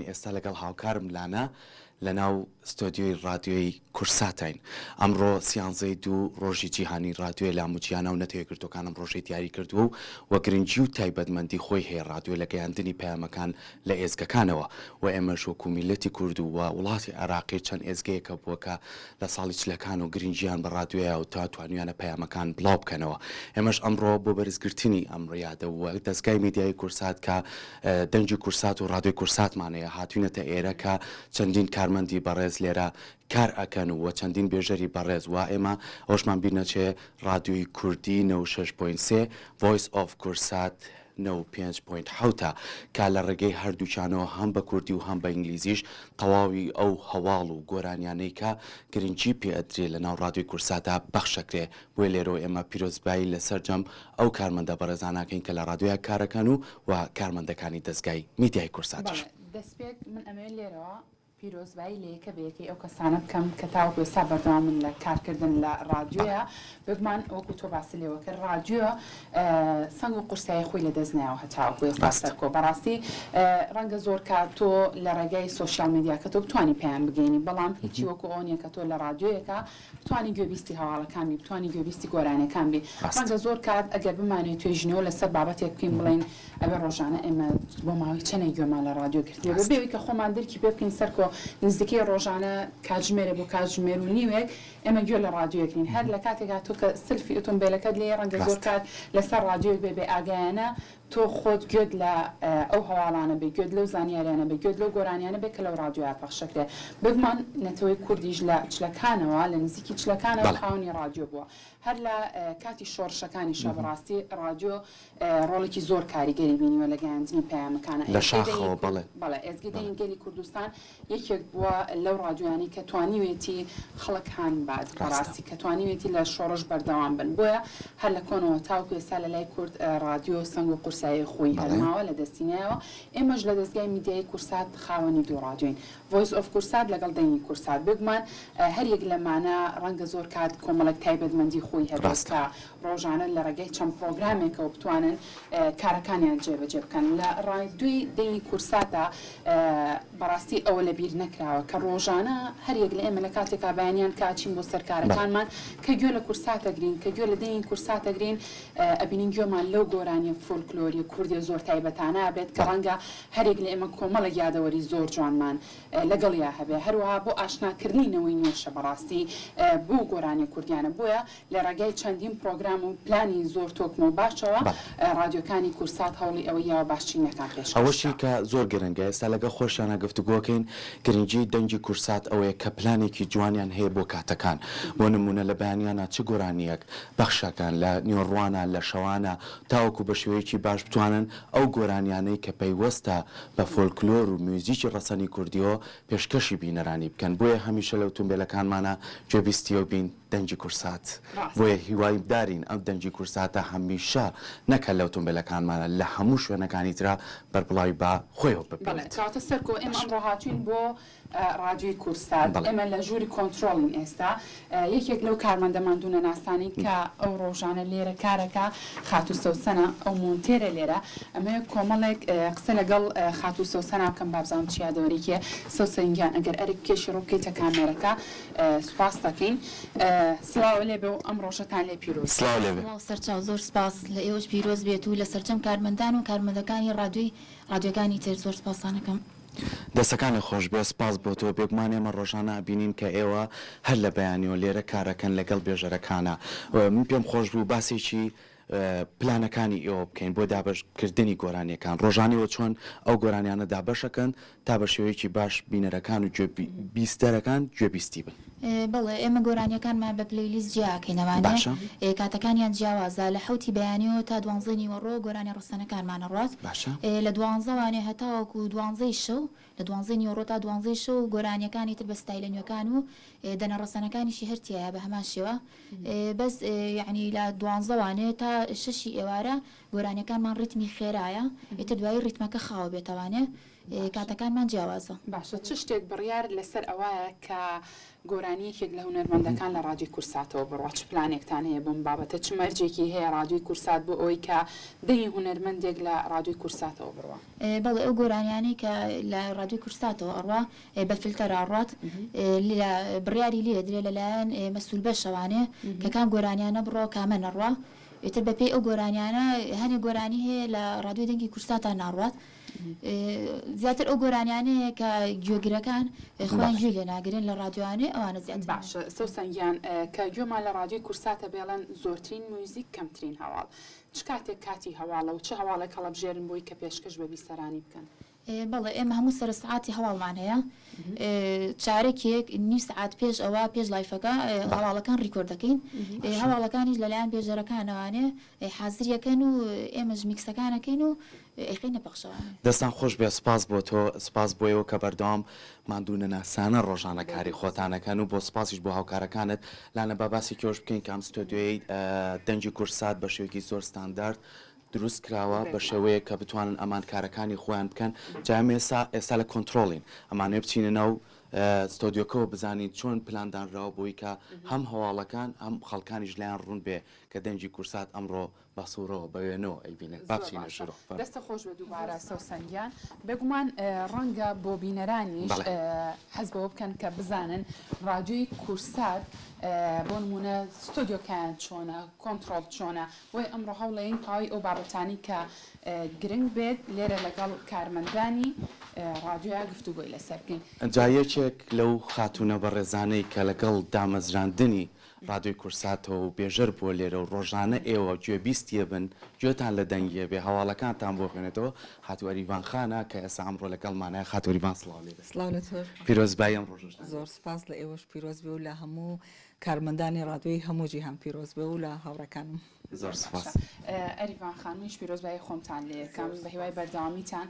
ئێستا لەگەڵ هاوکارم لانە لەناو ستۆدیۆی رادیۆی کورساتین ئەمڕۆ سیانزەی دوو ڕۆژی جیهانی رادیۆی لاموچیانە و نەتەوەیەکگرتوەکانم ڕۆژەی دیاری کردووە و گرنگجی و تایبەتمەندی خۆی هەیە رادیۆ لە گەیاندنی پەیامەکان لە ئێزگەکانەوە و ئێمەش وەکو میلەتی کورد و وڵاتی عێراقی چەند ئێزگەیەکە بووە کە لە ساڵی چلەکان و گرنگیان بە رادیۆیە و تا توانیانە پەیامەکان بڵاو بکەنەوە. ئێمەش ئەمڕۆ بۆ بەرزگرتنی ئەم ڕیادە و دەستگای میدیای کورسات کە دەنگی کورسات و رادیۆی کورساتمانەیە هاتوونەتە ئێرە کە چەندین کارمەندی بەڕێز لێرە کار ئەکەن و چەندین بێژەری بەڕێز و ئێمە ئەوشمان بینەچێ رادیۆی کوردی 96.3 Voice of کورسات 95.7 کا لە ڕێگەی هەردووچانەوە هەم بە کوردی و هەم بە ئینگلیزیش تەواوی ئەو هەواڵ و گۆرانیانەی کە گرنگجی پێئەدرێ لە ناو رادیۆی کورساتە بەخشەکرێ بۆیە لێرەوە ئێمە پیرۆزبایی لەسەر جەم ئەو کارمەندە بەڕێزاناکەین کە لە رادیۆیە کارەکەن و کارمەندەکانی دەستگای میدیای کورساتش. دەستپێک من ئەمێ لێرەوە پیرۆزبایی لەیەکە بەیەکەی ئەو کەسانە بکەم کە تاوەکو ئێستا بەردەوام من لە کارکردن لە رادیۆیە بگمان وەکو تۆ باسی لێوە کە رادیۆ سەنگ و قورسایی خۆی لە دەستنیاوە هەتاوەکو ئێستا سەرکۆ بەڕاستی ڕەنگە زۆر کات تۆ لە ڕێگای سۆشیال میدیا کە تۆ بتوانی پێیان بگەینی بەڵام هیچی وەکو ئەوەیە کە تۆ لە رادیۆیەکە بتوانی گوێبیستی هەواڵەکان بی بتوانی گوێبیستی گۆرانەکان بی ڕەنگە زۆر کات ئەگەر بمانێت توێژنەوە لەسەر بابەتێک بکەین بڵێن ئەبێ ڕۆژانە ئێمە بۆ ماوەی چەندێک گوێمان لە رادیۆ کردی بێەوەی کە خۆمان دەرکی پێ بکەین سەرکۆ نزیکەی ڕۆژانە کاتژمێرە بۆ کاتژمێر و نیوێک ئێمە گوێ لە رادیۆکرین هەر لە کاتێکا تۆ کە سلفی ئۆتۆمبیلەکەت لێ ڕەنگە زۆر کات لەسەر رادیۆک بێ ئاگایانە تۆ خۆت گوێت لە ئەو هەواڵانە بێ گوێت لەو زانیاریانە بێ گوێت لەو گۆرانیانە بێ کە لەو رادیۆیا پەخشەکرێ بگمان نەتەوەی کوردیش لە چلەکانەوە لە نزیکی چلەکانەوە خاوەنی رادیۆ بووە هەر لە کاتی شۆڕشەکانی شەبڕاستی رادیۆ ڕۆڵێکی زۆر کاریگەری بینیوە لە گەیاندنی پەیامەکانە لە شاخەوە بەڵێ ئێزگەی دەنگێلی کوردستان یەکێک بووە لەو رادیۆیانی کە توانیوێتی خەڵک هان باد بەڕاستی کە توانیوێتی لە شۆڕش بەردەوام بن بۆیە هەر لە کۆنەوە تاوکو ئێستا لە لای کورد رادیۆ سەنگ و قورسایی خۆی هەرماوە لە دەستینایەوە ئێمەش لە دەستگای میدیای کورسات خاوەنی دوو رادیۆین Voice of کورسات لەگەڵ دەنگی کورسات بگمان هەریەک لەمانە ڕەنگە زۆر کات کۆمەڵک تایبەتمەندی خۆی هەبێت کە ڕۆژانە لە ڕێگەی چەند پرۆگرامێکەوە بتوانن کارەکانیان جێبەجێ بکەن لە ڕادیۆی دەنگی کورساتە بەڕاستی ئەوە لە بیر نەکراوە کە ڕۆژانە هەریەک لە ئێمە لە کاتێکا بەیانیان کاچین بۆ سەرکارەکانمان کە گوێ لە کورساتەگرین کە گوێ لە دەنگی کورساتەگرین ئەبینین گوێمان لەو گۆرانی فۆلکلۆری کوردی زۆر تایبەتانە بێت کە ڕەنگە هەرێک لە ئێمە کۆمەڵە یادەوەری زۆر جوانمان لەگەڵیا هەبێ هەروەها بۆ ئاشناکردنەوەی نوێشە بەڕاستی بۆ گۆرانی کوردیانە بۆیە لە ڕێگای چەندین پرۆگرام و پلانی زۆر تۆکم و باشەوە رادیۆکانی کورسات هەوڵی ئەوەیەوە باشچینەکان پێش ئەوەشی کە زۆر گرنگە ئێستا لەگە خۆشیانە گفتوگۆکەین گرنگی دەنگی کورسات ئەوەیە کە پلانێکی جوانیان هەیە بۆ کاتەکان بۆ نمونە لە بەیانیانە چ گۆرانیەک بەخشەکان لە نیۆڕوانە لە شەوانە تاوەکو بە شێوەیەکی باش بتوانن ئەو گۆرانیانەی کە پەیوەستە بە فۆلکلۆر و میوزیکی ڕەسەنی کوردیەوە پێشکەشی بینەرانی بکەن بۆیە هەمیشە لەو تونبێلەکانمانە گوێبیستیەوە بین دەنگی کورسات بۆیە هیوای دارین ئەم دەنگی کورساتە هەمیشە نەکە لەو تونبێلەکانمانە لە هەموو شوێنەکانی ترا بەربڵاوی بە خۆیەوە ببێت کاتە سەرکۆ ئێمە ئەمڕۆ هاتوین بۆ رادیۆی کورسات ئێمە لە ژووری کۆنتترۆلین ئێستا یەکێک لەو کارمەندەمان دوونە ناسانی کە ئەو ڕۆژانە لێرە کارەکە خات و سەوسەنە ئەو مۆنتێرە لێرە ئەمە کۆمەڵێک قسە لەگەڵ خات و سەوسەنا بکەم بابزان چیادەوەریکێ سەوسەنگیان ئەگەر ئەرێک کێشی ڕووکەیتە کامێرەکە سوپاس دەکەین سلااو لێبێ و ئەم ڕۆژەتان لێ پیرۆز سەرچاو زۆر سپاس لە ئێوەش پیرۆز بێت و لە سەرجەم کارمەندان و کارمەندەکانی رادیۆکانی تر زۆر سپاسانەکەم دەستەکانی خۆش بێ سپاس بۆ تۆ بێگومان ئێمە ڕۆژانە بینین کە ئێوە هەر لە بەیانیەوە لێرە کارەکەن لەگەڵ بێژەرەکانە من پێم خۆش بوو باسێکی پلانەکانی ئێوە بکەین بۆ دابشکردنی گۆرانیەکان ڕۆژانیەوە چۆن ئەو گۆرانیانە دابەشەکەن تا بە شێوەیەکی باش بینەرەکان و بیستەرەکان گوێبیستی بن بڵێ ئێمە گۆرانیەکانمان بە پلەیلیست جیاکەینەوانە کاتەکانیان جیاوازە لە حوتی بەیانیەوە تا 12 وەڕۆ گۆرانی ڕستەنەکانمانە ڕات لە 12وانێ هەتاوەکو 12 شەو لە 12 وەڕۆ تا 12 شەو گۆرانیەکانی تر بە ستایلە نوێکان و دەنە ڕستەنەکانیشی هەرتیایە بە هەمان شێوە بەس یعنی لە 12وانێ تا تا 6 ئێوارە گۆرانیەکانمان ڕیتمی خێرایە ئێتە دوایی ڕیتمەکە خاوە بێتەوانێ کاتەکانمان جیاوازە. باشە چ شتێک بڕیار لەسەر ئەوەیە کە گۆرانیەکێک لە هونەرمەندەکان لە ڕادیۆی کورساتەوە بڕوا چ پلانێکتان هەیە بم بابەتە چ مەرجێکی هەیە ڕادیۆی کورسات بۆ ئەوەی کە دەی هونەرمەندێک لە ڕادیۆی کورساتەوە بڕوا؟ بەڵێ ئەو گۆرانیانی کە لە ڕادیۆی کورساتەوە ئەڕوا بە فیلتەر ئاڕات لە بڕیاری لێ درێ لەلایەن مەسئول بەشەوانێ کە کام گۆرانیانە بڕۆ کامە نەڕوا ئێتر بەپێی ئەو گۆرانیانە هەنێک گۆرانی هەیە لە ڕادیۆی دەنگی کورساتان ناڕوات زیاتر ئەو گۆرانیانەیە کە گوێگرەکان خۆیان گوێ لێ ناگرن لە ڕادیۆوانێ ئەوانە زیاتر. باشە سەوسەنگیان کە گوێمان لە ڕادیۆی کورساتە بێڵەن زۆرترین موزیک کەمترین هەواڵ چ کاتێک کاتی هەواڵە و چه هەواڵێک هەڵەبژێرن بۆی کە پێشکەش بە بیسەرانی بکەن؟ بەڵێ ئێمە هەموو سەر سعاتی هەواڵمان هەیە چارێکێک نیو سعات پێش ئەوە پێش لایفەکە هەواڵەکان ڕیکۆرد دەکەین هەواڵەکانیش لەلایەن بێژەرەکانەوانێ حازریەکەن و ئێمەش میکسەکانەکەین و ئەخینە پەخشەوانێ. دەستان خۆش بێ سپاس بۆ تۆ سپاس بۆیەوە کە بەردەوام مادوونە ناسانە ڕۆژانە کاری خۆتانەکەن و بۆ سپاسیش بۆ هاوکارەکانت لاەنە باباسی کۆش بکەین کە ئەم ستۆدیۆی دەنگی کورسات بە شێوەیەکی زۆر ستاندارد دروست کراوە بە شێوەیە کە بتوانن ئەمان کارەکانی خۆیان بکەن جام ئێستا لە کۆنتترۆلین ئەمانێ بچینە ناو ستۆدیۆکەوە بزانین چۆن پلاندانراوە بۆی کە هەم هەواڵەکان هەم خەڵکانیش لایەن ڕوون بێ کە دەنگی کورسات ئەمڕۆ بەسوورەوە بەوێنەوە ئەیبینێت بابچینە ژۆ. دەستە خۆش بە دووبارە سەوسەنگیان بێگومان ڕەنگە بۆ بینەرانیش حەز بەوە بکەن کە بزانن ڕادیۆی کورسات بۆ نمونە ستۆدیۆکان چۆنە کۆنتترۆل چۆنە وی ئەمڕۆ هەوڵەیەن پاوی ئەو بابەتانی کە گرنگ بێت لێرە لەگەڵ کارمەندانی ڕادیۆیا گفتوگۆی لەسەر بکەین. جایەکێک لەو خاتونە بە ڕێزانەی کە لەگەڵ دامەزراندنی ڕادیۆی کورساتەوە و بێژەر بۆ لێرە و ڕۆژانە ئێوە گوێبیستیە بن گوێتان لە دەنگیە بێ هەواڵەکانتان بۆ خوێنێتەوە خاتوەریڤان خانە کە ئێستا ئەمڕۆ لەگەڵمانایە خاتوەریڤان سڵاو لێ پیرۆزبایی ئەم ڕۆژ زۆر سپاس لە ئێوەش پیرۆز بێ و لە هەموو کارمەندانی ڕادیۆی هەموو جیهان پیرۆز بێ و لە هاوڕەکانم. زۆر سپاس. ئەریڤان خانمیش پیرۆزبایی خۆمتان لێ یەکەم بە هیوای بەردەوامیتان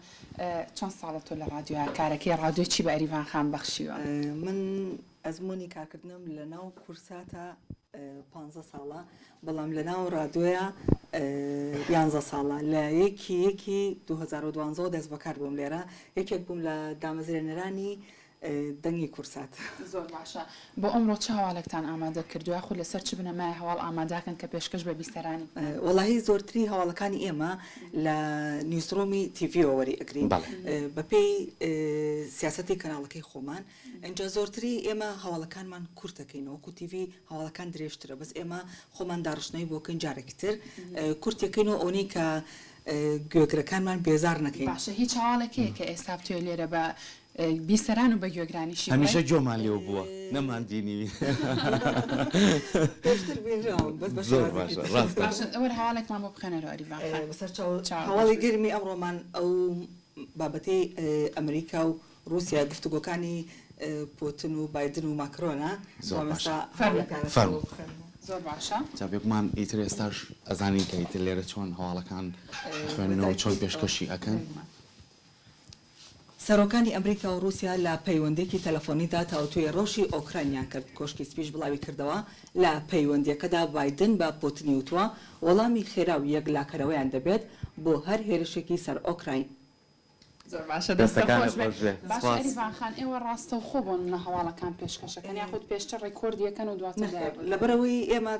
چەند ساڵە تۆ لە ڕادیۆ کارەکەی ڕادیۆ چی بە ئەریڤان خان بەخشیوە؟ من ئەزمموی کارکردنم لە ناو کورساتە 15 ساڵە بەڵام لە ناو ڕادیۆیە 11 ساڵە لە یەکی 2012 دەست بەکار بووم لێرە یەکێک بووم لە دامەزرێنەرانی دەنگی کورسات. زۆر باشە بۆ ئەمڕۆ چه هەواڵێکتان ئامادە کردووە خود لەسەر چ بنەمای هەواڵ ئاماداکەن کە پێشکەش بە بیسەرانی؟ وەڵاهی زۆرتری هەواڵەکانی ئێمە لە نیوزڕۆمی تیڤیەوە وەری ئەگرین بەپێی سیاسەتی کەناڵەکەی خۆمان ئەنجا زۆرتری ئێمە هەواڵەکانمان کورتەکەین وەکو تیڤی هەواڵەکان درێژترە بەس ئێمە خۆمان داڕشنەوەی بۆکەن جارێکی تر کورتەکەینەوە ئەوەی کە گوێگرەکانمان بێزار نەکەین. باشە هیچ هەواڵێکەیە کە ئێستا بتوێ لێرە بە بیسەران و بە گوێگرانیشی هەمیشە جۆمان لێو بووە نەماندینی ئەوە هەواڵێکمان بۆ بخێنەرەوە ئەریڤان هەواڵی گەرمی ئەمڕۆمان ئەو بابەتەی ئەمریکا و رووسیا گفتوگۆکانی پۆتن و بایدن و ماکرۆنە زۆر باشە جابێکمان ئیتر ئێستاش ئەزانین کە ئیتر لێرە چۆن هەواڵەکان خوێننەوە چۆن پێشکەشی ئەەکەن. سەرۆکانی ئەمریکا و رووسیا لە پەیوەندێکی تەلەفۆنیدا تاوتوی ڕۆژی ئۆکرانیان کرد کۆشکی سپیش بڵاوی کردەوە لە پەیوەندیەکەدا بایدن بە پۆتنی وتووە وەڵامی خێرا و یەکلاکەرەوەیان دەبێت بۆ هەر هێرشێکی سەر ئۆکراین. زۆر باشە دەستەخۆش باش ئەریڤان خان ئێوە ڕاستە و خۆ بۆن لە هەواڵەکان پێشکەشەکەن یاخود پێشتر ڕێکۆردیەکەن و دواتر لەبەرەوەی ئێمە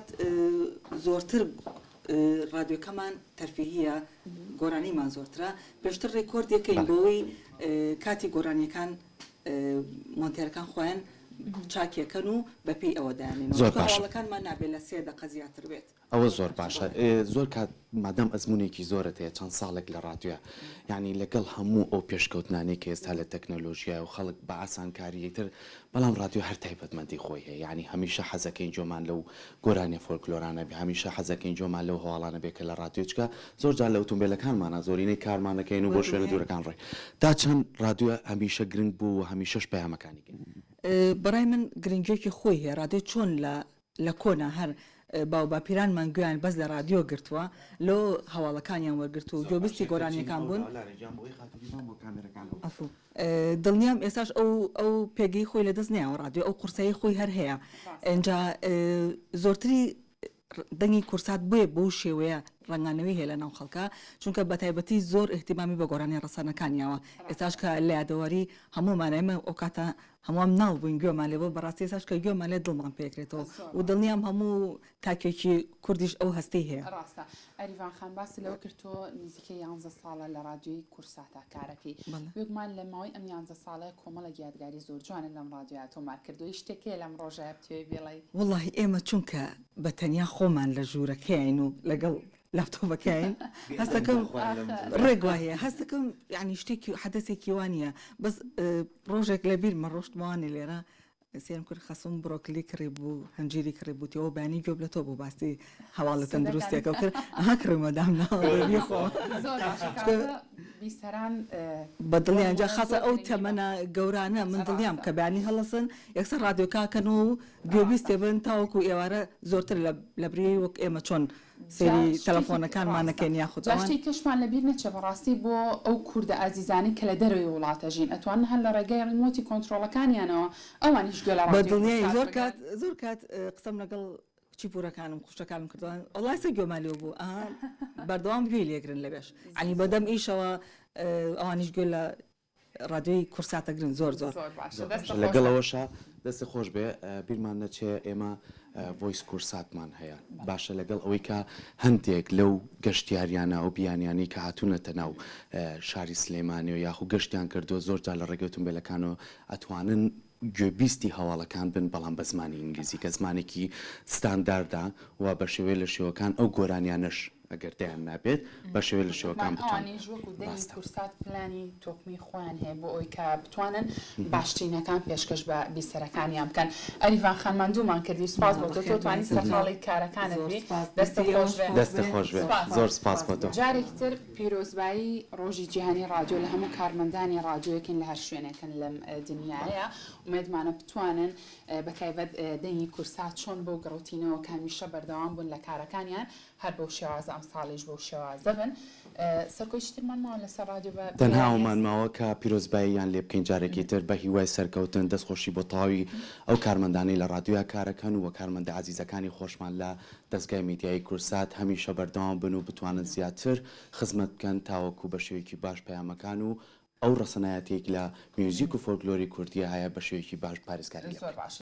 زۆرتر ڕادیۆکەمان تەرفیهیە گۆرانیمان زۆرترە پێشتر ڕێکۆردیەکەین بۆەوەی کاتی گۆرانیەکان مۆنتێرەکان خۆیان چاکیەکەن و بەپێی ئەوە دایانێنەوە هەواڵەکانمان نابێت لە 3 دقە زیاتر بێت. ئەوە زۆر باشە زۆر کات مادەم ئەزمونێکی زۆرت هەیە چەند ساڵێک لە ڕادیۆە یعنی لەگەڵ هەموو ئەو پێشکەوتنانەی کە ئێستا لە تەکنۆلۆژیای و خەڵک بە ئاسانکاریەکتر بەڵام ڕادیۆ هەر تایبەتمەندی خۆی هەیە یعنی هەمیشە حەزەکەین جۆمان لەو گۆرانی فۆلکلۆرانە بێ هەمیشە حەزەکەین جۆمان لەو هەواڵانە بێ کە لە ڕادیۆچکە زۆر جار لە ئۆتۆمبیلەکانمانە زۆرینەی کارمانەکەین و بۆ شوێنە دوورەکان ڕێ تا چەند ڕادیۆ هەمیشە گرنگ بوو و هەمیشەش پەیامەکانی بەڕای من گرنگێکی خۆی هەیە ڕادیۆ چۆن لە کۆنا هەر باو باپیرانمان گویان بەس لە ڕادیۆ گرتووە لۆ هەواڵەکانیان وەرگرت و جۆبستی گۆرانیەکان بوون دڵنیام ئێستاش ئەو پێگەی خۆی لە دەست نیاوە ڕادیۆ ئەو قورسایی خۆی هەر هەیە ئەنجا زۆرتری دەنگی کورسات بۆیە بەو شێوەیە ڕنگانەوەی هەیە لە ناو خەڵکە چونکە بە تایبەتی زۆر احتیمامی بە گۆڕانی ڕەسەنەکانیەوە ئێستاش کە لە یادەوەری هەمومان ئێمە ئەو کاتە هەمووام ناو بووین گوێمان لێ بۆ بەڕاستی ئێستاش کە گوێمان لێ دڵمان پێکرێتەوە و دڵنیام هەموو تاکێکی کوردیش ئەو هەستەی هەیە ڕاستە ئەریڤان خان باسی لەوە کردتۆ نزیکەی 11 ساڵە لە رادیۆی کورساتە کارەکەی وێکمان لە ماوەی ئەم 11 ساڵە کۆمەڵە یادگاری زۆر جوانە لەم رادیۆیە تۆمار کردووی شتێکەیە لەم ڕۆژە بتوێ بێڵێ وڵی ئێمە چونکە بە تەنیا خۆمان لە ژوورەکەین و لەگەڵ لاپتۆپەکەین هەستەکەم ڕێگوایە هەستەکەم ینی شتێکی حدەسێکی وانە بەس ڕۆژێک لەبیر مە ڕۆشتمانێ لێرە سێم کرد خەسم بڕۆکلی کڕی بوو هەنجیری کڕی بوویەوە بانی گوێ لە تۆ بوو باسی هەواڵە تەندروستێکە کرد ئەها کڕمەدام ناوی خۆ بیسەران بەدڵیانجا خاصە ئەو تەمەنە گەورانە من دڵیام کە بانی هەڵەسن یەکسەر رادیۆکاکەن و گوێبیستێ بن تاوەکو ئێوارە زۆرتر لە بری وەک ئێمە چۆن سری تەلەفۆنەکانمانەکەین یاخودشتی کەشمان لەبیر نەچە بەڕاستی بۆ ئەو کووردە ئازیزانی کە لە دەروی وڵاتە ژین ئەتوان هەر لە ڕێگەی ڕیمۆتی کۆنتترۆلەکانیانەوە ئەوانیش گوێ لە بەدڵنیای زۆر کات قسەم لەگەڵ چی پورەکانم خوشتەکانم کردوان ئەڵاسە گوێمالیەوە بوو بەردەوام گوێ لێگرن لەبێش ئەنی بەدەم ئیشەوە ئەوانیش گوێ لە رادیۆی کورساتەگرن زۆر لەگەڵەوەشە دەستی خۆش بێ بیرمان نەچێ ئێمە ڤۆیس کورساتمان هەیە باشە لەگەڵ ئەوەی کە هەندێک لەو گەشتیاریانە و بیانیانی کە هاتوونەتە ناو شاری سلێمانی و یاخو گەشتیان کردو زۆرجار لە ڕێگەوتون بێلەکانەوە ئەتوانن گوێبیستی هەواڵەکان بن بەڵام بە زمانی ئینگلیزی کە زمانێکی ستانداردا و بە شێوەیە لە شێوەکان ئەو گۆرانیانش ئەگەر دەیان نابێت بە شێوەیە لە شێوەکان کورسات پلانی تۆکمی خۆیان هەیە بۆ ئەوی کە بتوانن باشترینەکان پێشکەش بە بیسەرەکانیان بکەن ئەریڤان خانمان دوومان کردی سپاس بۆ تۆ توانی سەرقاڵی کارەکانت بێ دەستە خۆش بێ زۆر سپاس بۆ تۆ جارێکی تر پیرۆزبایی ڕۆژی جیهانی رادیۆ لە هەموو کارمەندانی رادیۆیەکن لە هەر شوێنێکن لەم دنیاە ومێدمانە بتوانن بەتایبەت دەنگی کورسات چۆن بۆ گڕوتینەوە کامیشە بەردەوام بوون لە کارەکانیان هەر بەو شێوازە ئەم ساڵیش بەو شێوازە بن سەرکۆی شترمان ماوە لەسەر رادیۆ تەنهاومان ماوە کە پیرۆزباییان لێ بکەین جارێکی تر بە هیوای سەرکەوتن دەستخۆشی بۆ تەواوی ئەو کارمەندانی لە رادیۆیا کارەکەن و کارمەندە عزیزەکانی خۆشمان لە دەستگای میدیایی کورسات هەمیشە بەردەوام بن و بتوانن زیاتر خزمەت بکەن تاوەکو بە شێوەیەکی باش پەیامەکان و ئەو ڕسەنایەتێک لە میوزیک و فۆلکلۆری کوردیە هەیە بە شێوەیەکی باش پارێزکاری